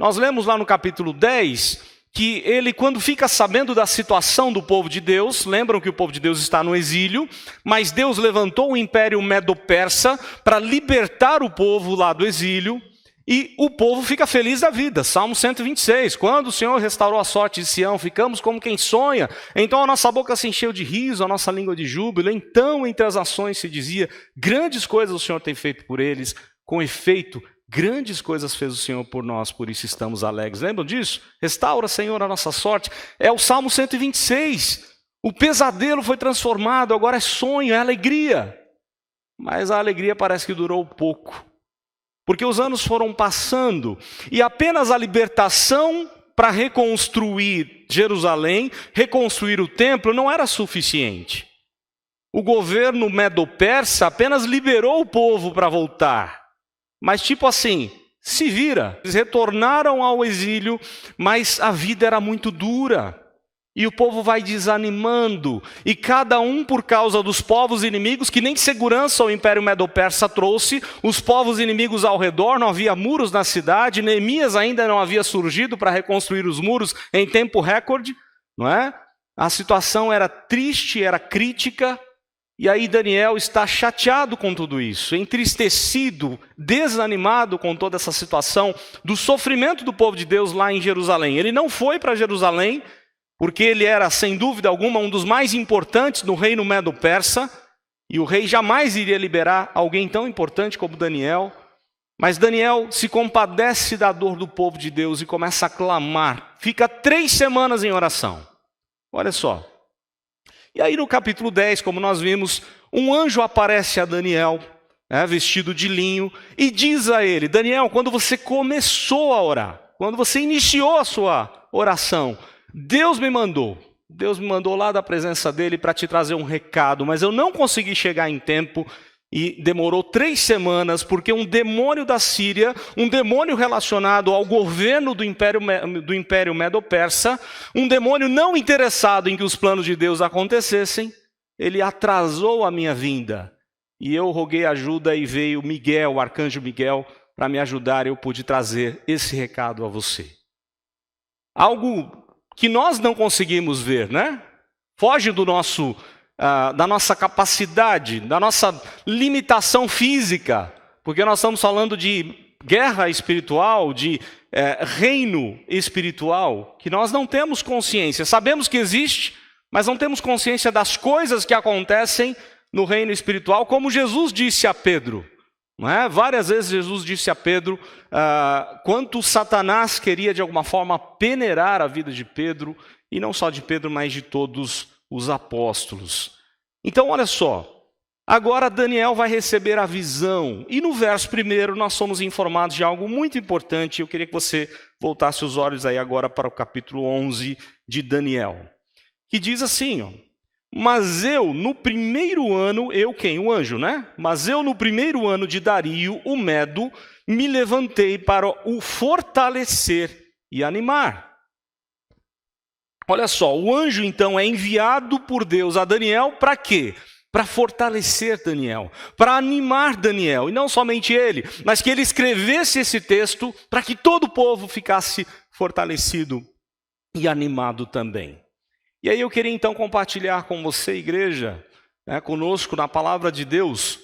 Nós lemos lá no capítulo 10 que ele, quando fica sabendo da situação do povo de Deus, lembram que o povo de Deus está no exílio, mas Deus levantou o império medo-persa para libertar o povo lá do exílio, e o povo fica feliz da vida. Salmo 126, quando o Senhor restaurou a sorte de Sião, ficamos como quem sonha, então a nossa boca se encheu de riso, a nossa língua de júbilo, então entre as nações se dizia, grandes coisas o Senhor tem feito por eles, com efeito, grandes coisas fez o Senhor por nós, por isso estamos alegres. Lembram disso? Restaura, Senhor, a nossa sorte. É o Salmo 126. O pesadelo foi transformado, agora é sonho, é alegria. Mas a alegria parece que durou pouco. Porque os anos foram passando e apenas a libertação para reconstruir Jerusalém, reconstruir o templo, não era suficiente. O governo medo-persa apenas liberou o povo para voltar. Mas tipo assim, se vira. Eles retornaram ao exílio, mas a vida era muito dura. E o povo vai desanimando. E cada um por causa dos povos inimigos, que nem segurança o Império Medo-Persa trouxe. Os povos inimigos ao redor, não havia muros na cidade. Neemias ainda não havia surgido para reconstruir os muros em tempo recorde. Não é? A situação era triste, era crítica. E aí Daniel está chateado com tudo isso, entristecido, desanimado com toda essa situação do sofrimento do povo de Deus lá em Jerusalém. Ele não foi para Jerusalém, porque ele era, sem dúvida alguma, um dos mais importantes no reino medo-persa, e o rei jamais iria liberar alguém tão importante como Daniel. Mas Daniel se compadece da dor do povo de Deus e começa a clamar. Fica 3 semanas em oração. Olha só. E aí no capítulo 10, como nós vimos, um anjo aparece a Daniel, vestido de linho, e diz a ele, Daniel, quando você começou a orar, quando você iniciou a sua oração, Deus me mandou lá da presença dele para te trazer um recado, mas eu não consegui chegar em tempo e demorou 3 semanas, porque um demônio da Síria, um demônio relacionado ao governo do Império Medo-Persa, um demônio não interessado em que os planos de Deus acontecessem, ele atrasou a minha vinda. E eu roguei ajuda e veio Miguel, o arcanjo Miguel, para me ajudar, e eu pude trazer esse recado a você. Algo que nós não conseguimos ver, né? Foge do nosso... da nossa capacidade, da nossa limitação física, porque nós estamos falando de guerra espiritual, de reino espiritual, que nós não temos consciência. Sabemos que existe, mas não temos consciência das coisas que acontecem no reino espiritual, como Jesus disse a Pedro. Não é? Várias vezes Jesus disse a Pedro quanto Satanás queria de alguma forma peneirar a vida de Pedro, e não só de Pedro, mas de todos os apóstolos. Então, olha só, agora Daniel vai receber a visão, e no verso 1 nós somos informados de algo muito importante. Eu queria que você voltasse os olhos aí agora para o capítulo 11 de Daniel, que diz assim, ó, mas eu no primeiro ano, eu quem? O anjo, né? Mas eu no primeiro ano de Dario, o Medo, me levantei para o fortalecer e animar. Olha só, o anjo então é enviado por Deus a Daniel para quê? Para fortalecer Daniel, para animar Daniel, e não somente ele, mas que ele escrevesse esse texto para que todo o povo ficasse fortalecido e animado também. E aí eu queria então compartilhar com você, igreja, conosco na palavra de Deus,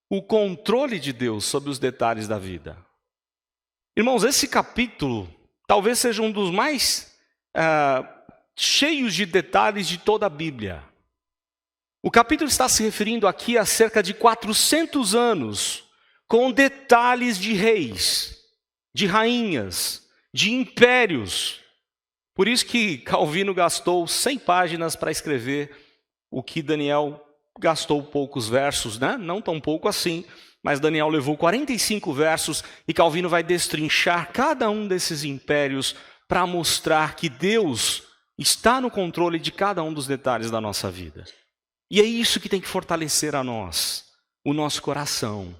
o controle de Deus sobre os detalhes da vida. Irmãos, esse capítulo talvez seja um dos mais... cheios de detalhes de toda a Bíblia. O capítulo está se referindo aqui a cerca de 400 anos, com detalhes de reis, de rainhas, de impérios. Por isso que Calvino gastou 100 páginas para escrever o que Daniel gastou poucos versos, né? Não tão pouco assim, mas Daniel levou 45 versos e Calvino vai destrinchar cada um desses impérios para mostrar que Deus está no controle de cada um dos detalhes da nossa vida. E é isso que tem que fortalecer a nós, o nosso coração.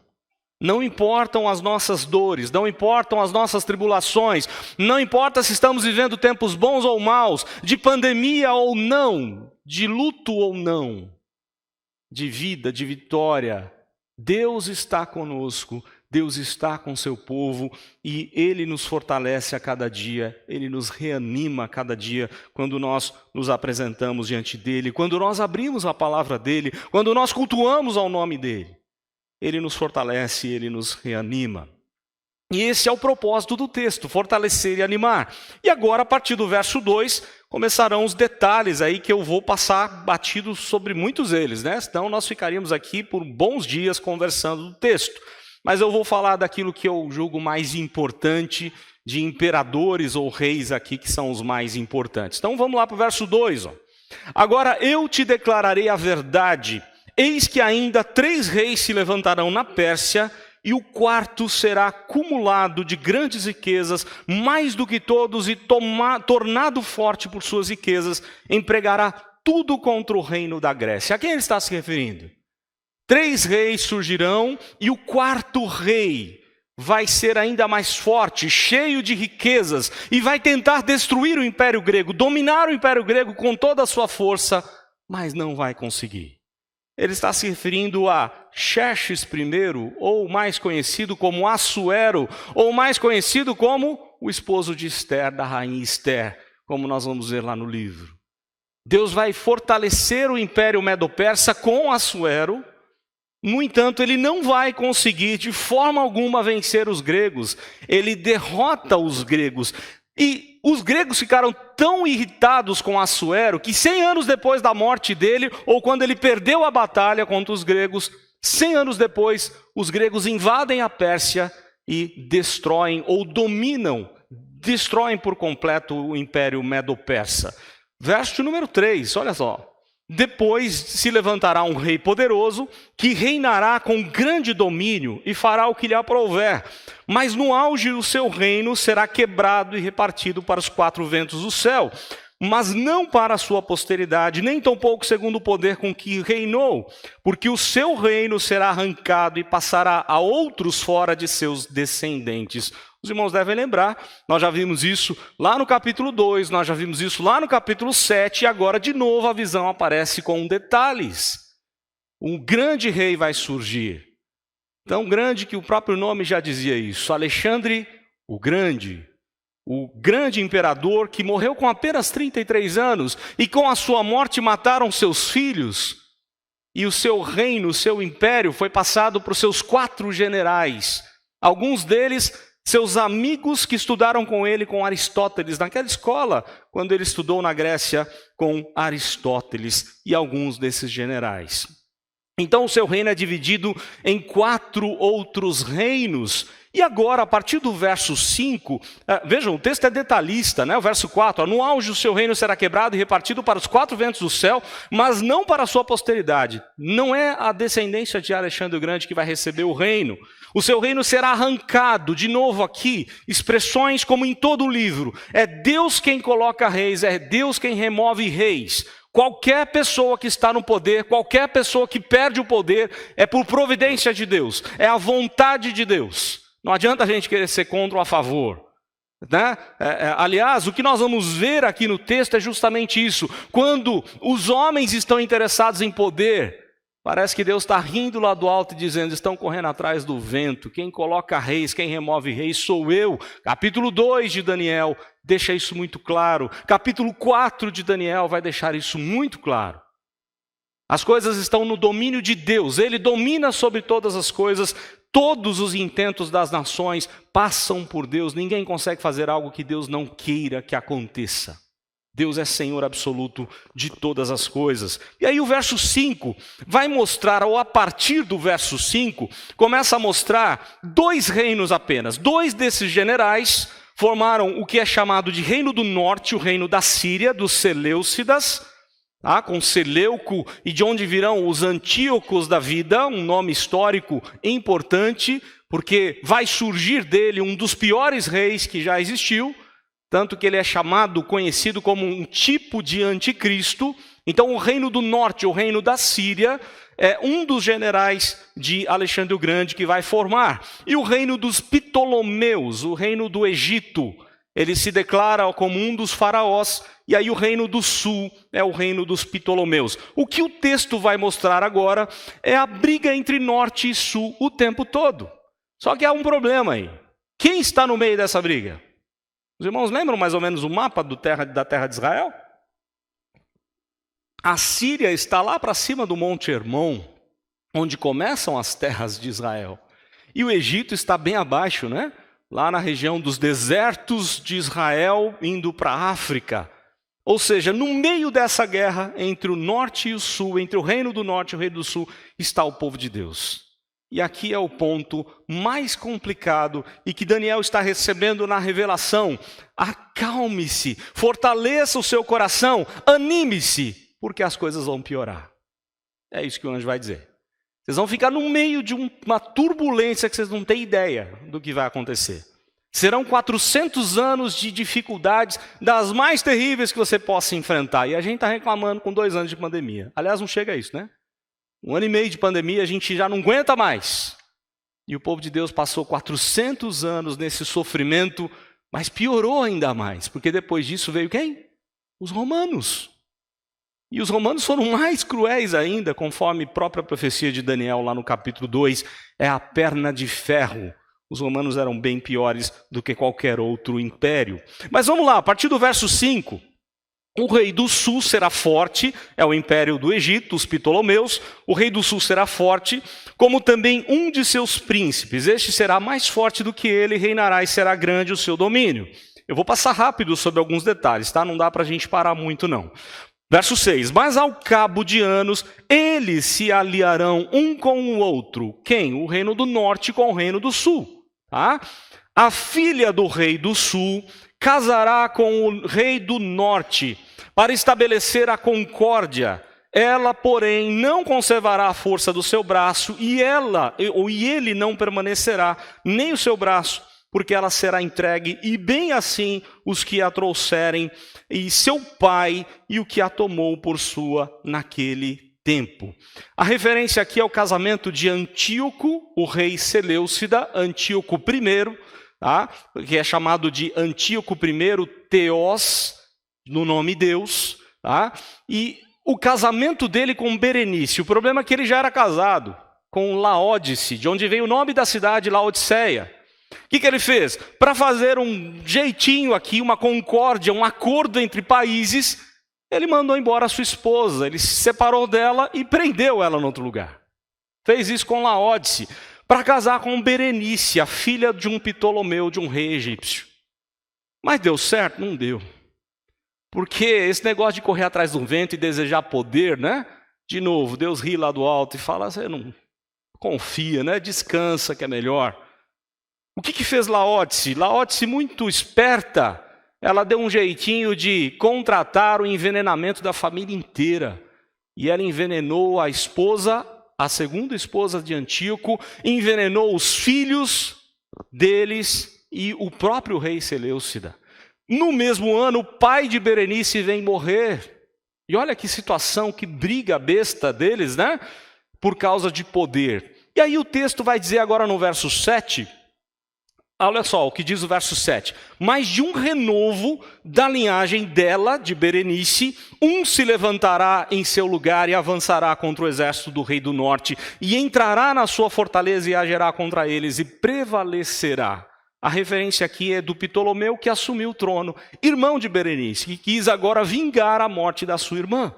Não importam as nossas dores, não importam as nossas tribulações, não importa se estamos vivendo tempos bons ou maus, de pandemia ou não, de luto ou não, de vida, de vitória. Deus está conosco, Deus está com seu povo e Ele nos fortalece a cada dia, Ele nos reanima a cada dia quando nós nos apresentamos diante dEle, quando nós abrimos a palavra dEle, quando nós cultuamos ao nome dEle. Ele nos fortalece, Ele nos reanima. E esse é o propósito do texto, fortalecer e animar. E agora, a partir do verso 2, começarão os detalhes aí que eu vou passar batido sobre muitos deles, né? Senão nós ficaríamos aqui por bons dias conversando do texto. Mas eu vou falar daquilo que eu julgo mais importante, de imperadores ou reis aqui, que são os mais importantes. Então vamos lá para o verso 2. Agora eu te declararei a verdade. Eis que ainda 3 reis se levantarão na Pérsia, e o quarto será acumulado de grandes riquezas, mais do que todos, e tornado forte por suas riquezas, empregará tudo contra o reino da Grécia. A quem ele está se referindo? 3 reis surgirão e o quarto rei vai ser ainda mais forte, cheio de riquezas, e vai tentar destruir o Império Grego, dominar o Império Grego com toda a sua força, mas não vai conseguir. Ele está se referindo a Xerxes I, ou mais conhecido como Assuero, ou mais conhecido como o esposo de Esther, da rainha Esther, como nós vamos ver lá no livro. Deus vai fortalecer o Império Medo-Persa com Assuero. No entanto, ele não vai conseguir de forma alguma vencer os gregos. Ele derrota os gregos. E os gregos ficaram tão irritados com Assuero que 100 anos depois da morte dele, ou quando ele perdeu a batalha contra os gregos, 100 anos depois, os gregos invadem a Pérsia e destroem ou destroem por completo o Império Medo-Persa. Verso número 3, olha só. Depois se levantará um rei poderoso, que reinará com grande domínio e fará o que lhe aprouver. Mas no auge do seu reino será quebrado e repartido para os 4 ventos do céu. Mas não para a sua posteridade, nem tampouco segundo o poder com que reinou. Porque o seu reino será arrancado e passará a outros fora de seus descendentes. Os irmãos devem lembrar, nós já vimos isso lá no capítulo 2, nós já vimos isso lá no capítulo 7, e agora de novo a visão aparece com detalhes. Um grande rei vai surgir, tão grande que o próprio nome já dizia isso, Alexandre o Grande imperador que morreu com apenas 33 anos, e com a sua morte mataram seus filhos, e o seu reino, o seu império foi passado para os seus 4 generais, alguns deles seus amigos que estudaram com ele, com Aristóteles, naquela escola, quando ele estudou na Grécia com Aristóteles e alguns desses generais. Então o seu reino é dividido em 4 outros reinos. E agora, a partir do verso 5, vejam, o texto é detalhista, né? O verso 4, no auge o seu reino será quebrado e repartido para os 4 ventos do céu, mas não para a sua posteridade. Não é a descendência de Alexandre o Grande que vai receber o reino. O seu reino será arrancado, de novo aqui, expressões como em todo o livro. É Deus quem coloca reis, é Deus quem remove reis. Qualquer pessoa que está no poder, qualquer pessoa que perde o poder, é por providência de Deus, é a vontade de Deus. Não adianta a gente querer ser contra ou a favor. Né? Aliás, o que nós vamos ver aqui no texto é justamente isso. Quando os homens estão interessados em poder, parece que Deus está rindo lá do alto e dizendo, estão correndo atrás do vento. Quem coloca reis, quem remove reis sou eu. Capítulo 2 de Daniel deixa isso muito claro. Capítulo 4 de Daniel vai deixar isso muito claro. As coisas estão no domínio de Deus. Ele domina sobre todas as coisas. Todos os intentos das nações passam por Deus. Ninguém consegue fazer algo que Deus não queira que aconteça. Deus é Senhor absoluto de todas as coisas. E aí o verso 5 vai mostrar, ou a partir do verso 5, começa a mostrar 2 reinos apenas. 2 desses generais formaram o que é chamado de Reino do Norte, o reino da Síria, dos Seleucidas, com Seleuco, e de onde virão os Antíocos da vida, um nome histórico importante, porque vai surgir dele um dos piores reis que já existiu, tanto que ele é conhecido como um tipo de anticristo. Então o reino do norte, o reino da Síria, é um dos generais de Alexandre o Grande que vai formar. E o reino dos Ptolomeus, o reino do Egito, ele se declara como um dos faraós. E aí o reino do sul é o reino dos Ptolomeus. O que o texto vai mostrar agora é a briga entre norte e sul o tempo todo. Só que há um problema aí. Quem está no meio dessa briga? Os irmãos lembram mais ou menos o mapa da terra de Israel? A Síria está lá para cima do Monte Hermon, onde começam as terras de Israel. E o Egito está bem abaixo, né? Lá na região dos desertos de Israel, indo para a África. Ou seja, no meio dessa guerra entre o norte e o sul, entre o reino do norte e o reino do sul, está o povo de Deus. E aqui é o ponto mais complicado e que Daniel está recebendo na revelação. Acalme-se, fortaleça o seu coração, anime-se, porque as coisas vão piorar. É isso que o anjo vai dizer. Vocês vão ficar no meio de uma turbulência que vocês não têm ideia do que vai acontecer. Serão 400 anos de dificuldades, das mais terríveis que você possa enfrentar. E a gente está reclamando com 2 anos de pandemia. Aliás, não chega a isso, né? 1 ano e meio de pandemia, a gente já não aguenta mais. E o povo de Deus passou 400 anos nesse sofrimento, mas piorou ainda mais, porque depois disso veio quem? Os romanos. E os romanos foram mais cruéis ainda, conforme a própria profecia de Daniel, lá no capítulo 2, é a perna de ferro. Os romanos eram bem piores do que qualquer outro império. Mas vamos lá, a partir do verso 5. O rei do sul será forte, é o império do Egito, os Ptolomeus. O rei do sul será forte, como também um de seus príncipes. Este será mais forte do que ele, reinará e será grande o seu domínio. Eu vou passar rápido sobre alguns detalhes, tá? Não dá para a gente parar muito, não. Verso 6. Mas ao cabo de anos, eles se aliarão um com o outro. Quem? O reino do norte com o reino do sul. Tá? A filha do rei do sul casará com o rei do norte para estabelecer a concórdia. Ela, porém, não conservará a força do seu braço e ele não permanecerá, nem o seu braço, porque ela será entregue, e bem assim os que a trouxerem, e seu pai, e o que a tomou por sua naquele tempo. A referência aqui é o casamento de Antíoco, o rei Seleucida, Antíoco I, tá? Que é chamado de Antíoco I, Teos, no nome Deus, tá? E o casamento dele com Berenice. O problema é que ele já era casado com Laódice, de onde veio o nome da cidade, Laodiceia. O que ele fez? Para fazer um jeitinho aqui, uma concórdia, um acordo entre países, ele mandou embora a sua esposa, ele se separou dela e prendeu ela em outro lugar. Fez isso com Laódice, para casar com Berenice, a filha de um Ptolomeu, de um rei egípcio. Mas deu certo? Não deu. Porque esse negócio de correr atrás do vento e desejar poder, né? De novo, Deus ri lá do alto e fala, você não confia, né? Descansa que é melhor. O que fez Laódice? Laódice, muito esperta, ela deu um jeitinho de contratar o envenenamento da família inteira. E ela envenenou a esposa, a segunda esposa de Antíoco, envenenou os filhos deles e o próprio rei Seleucida. No mesmo ano, o pai de Berenice vem morrer. E olha que situação, que briga besta deles, né? Por causa de poder. E aí o texto vai dizer agora no verso 7... Olha só o que diz o verso 7. Mas de um renovo da linhagem dela, de Berenice, um se levantará em seu lugar e avançará contra o exército do rei do norte, e entrará na sua fortaleza e agirá contra eles, e prevalecerá. A referência aqui é do Ptolomeu, que assumiu o trono, irmão de Berenice, que quis agora vingar a morte da sua irmã.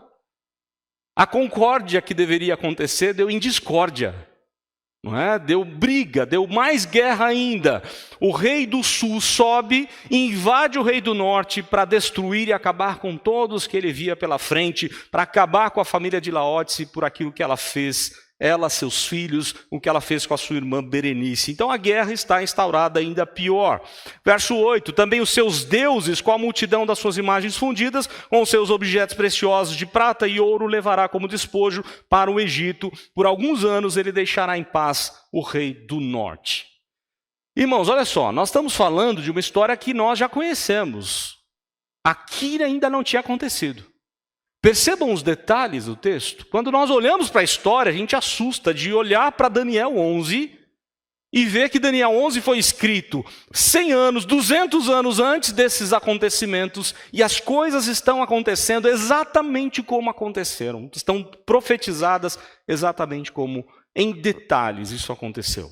A concórdia que deveria acontecer deu em discórdia. Não é? Deu briga, deu mais guerra ainda. O rei do sul sobe e invade o rei do norte para destruir e acabar com todos que ele via pela frente, para acabar com a família de Laódice por aquilo que ela fez, ela, seus filhos, o que ela fez com a sua irmã Berenice. Então a guerra está instaurada ainda pior. Verso 8, também os seus deuses, com a multidão das suas imagens fundidas, com os seus objetos preciosos de prata e ouro, levará como despojo para o Egito. Por alguns anos ele deixará em paz o rei do norte. Irmãos, olha só, nós estamos falando de uma história que nós já conhecemos. Aqui ainda não tinha acontecido. Percebam os detalhes do texto. Quando nós olhamos para a história, a gente assusta de olhar para Daniel 11 e ver que Daniel 11 foi escrito 100 anos, 200 anos antes desses acontecimentos, e as coisas estão acontecendo exatamente como aconteceram. Estão profetizadas exatamente como, em detalhes, isso aconteceu.